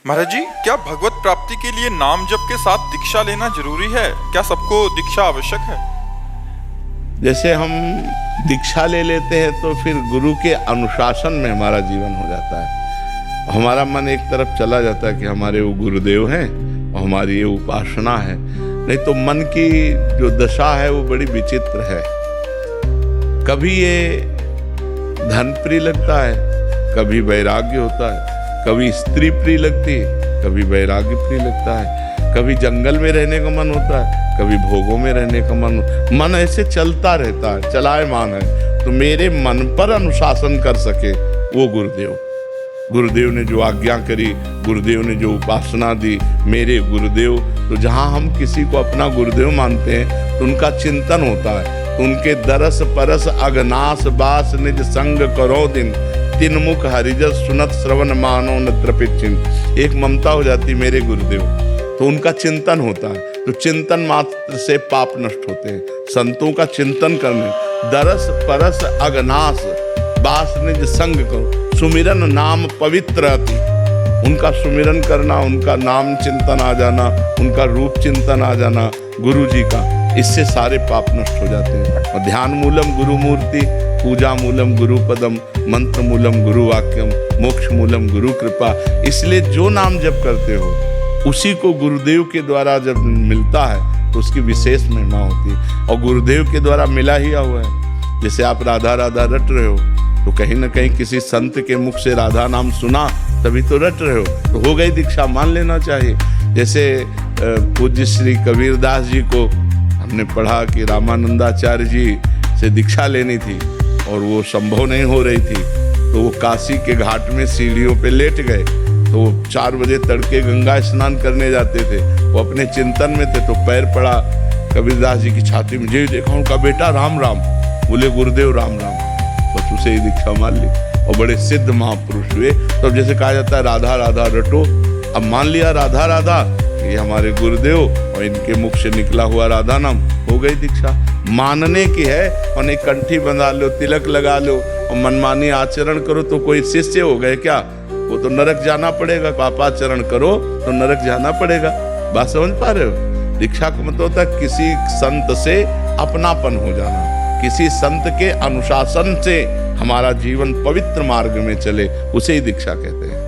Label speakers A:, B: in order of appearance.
A: महाराज जी, क्या भगवत प्राप्ति के लिए नाम जप के साथ दीक्षा लेना जरूरी है? क्या सबको दीक्षा आवश्यक है?
B: जैसे हम दीक्षा ले लेते हैं तो फिर गुरु के अनुशासन में हमारा जीवन हो जाता है। हमारा मन एक तरफ चला जाता है कि हमारे वो गुरुदेव हैं और हमारी ये उपासना है। नहीं तो मन की जो दशा है वो बड़ी विचित्र है। कभी ये धन प्रिय लगता है, कभी वैराग्य होता है, कभी स्त्री प्रिय लगती है, कभी वैराग्य प्रिय लगता है, कभी जंगल में रहने का मन होता है, कभी भोगों में रहने का मन ऐसे चलता रहता है, चलायमान है। तो मेरे मन पर अनुशासन कर सके वो गुरुदेव ने जो आज्ञा करी, गुरुदेव ने जो उपासना दी, मेरे गुरुदेव। तो जहाँ हम किसी को अपना गुरुदेव मानते हैं तो उनका चिंतन होता है। तो उनके दरस परस अगनास बास निज संग करो दिन, तीन मुख हरिजस सुनत श्रवण मानो न त्रपित चिन्ह। एक ममता हो जाती मेरे गुरुदेव, तो उनका चिंतन होता है। तो चिंतन मात्र से पाप नष्ट होते हैं। संतों का चिंतन करने, दरस परस अगनास बास निज संग करो, सुमिरन नाम पवित्र अति। उनका सुमिरन करना, उनका नाम चिंतन आ जाना, उनका रूप चिंतन आ जाना गुरु जी का, इससे सारे पाप नष्ट हो जाते हैं। और ध्यान मूलम गुरु मूर्ति, पूजा मूलम गुरु पदम, मंत्र मूलम गुरु वाक्यम, मोक्ष मूलम गुरु कृपा। इसलिए जो नाम जप करते हो उसी को गुरुदेव के द्वारा जब मिलता है तो उसकी विशेष महिमा होती है। और गुरुदेव के द्वारा मिला ही हुआ है। जैसे आप राधा राधा रट रहे हो तो कहीं ना कहीं किसी संत के मुख से राधा नाम सुना तभी तो रट रहे हो, तो हो गई दीक्षा, मान लेना चाहिए। जैसे पूज्य श्री कबीरदास जी को हमने पढ़ा कि रामानंदाचार्य जी से दीक्षा लेनी थी और वो संभव नहीं हो रही थी, तो वो काशी के घाट में सीढ़ियों पे लेट गए। तो वो 4 बजे तड़के गंगा स्नान करने जाते थे, वो अपने चिंतन में थे, तो पैर पड़ा कबीरदास जी की छाती में। जी देखा उनका बेटा राम राम, बोले गुरुदेव राम राम, बस उसे ही दीक्षा मान ली और बड़े सिद्ध महापुरुष हुए। तो जैसे कहा जाता है राधा राधा रटो, अब मान लिया राधा राधा ये हमारे गुरुदेव और इनके मुख से निकला हुआ राधा नाम, हो गई दीक्षा। मानने की है, और एक कंठी बंधा लो, तिलक लगा लो और मनमानी आचरण करो तो कोई शिष्य हो गए क्या? वो तो नरक जाना पड़ेगा। पापाचरण करो तो नरक जाना पड़ेगा। बात समझ पा रहे हो? दीक्षा का मतलब होता है किसी संत से अपनापन हो जाना, किसी संत के अनुशासन से हमारा जीवन पवित्र मार्ग में चले, उसे ही दीक्षा कहते हैं।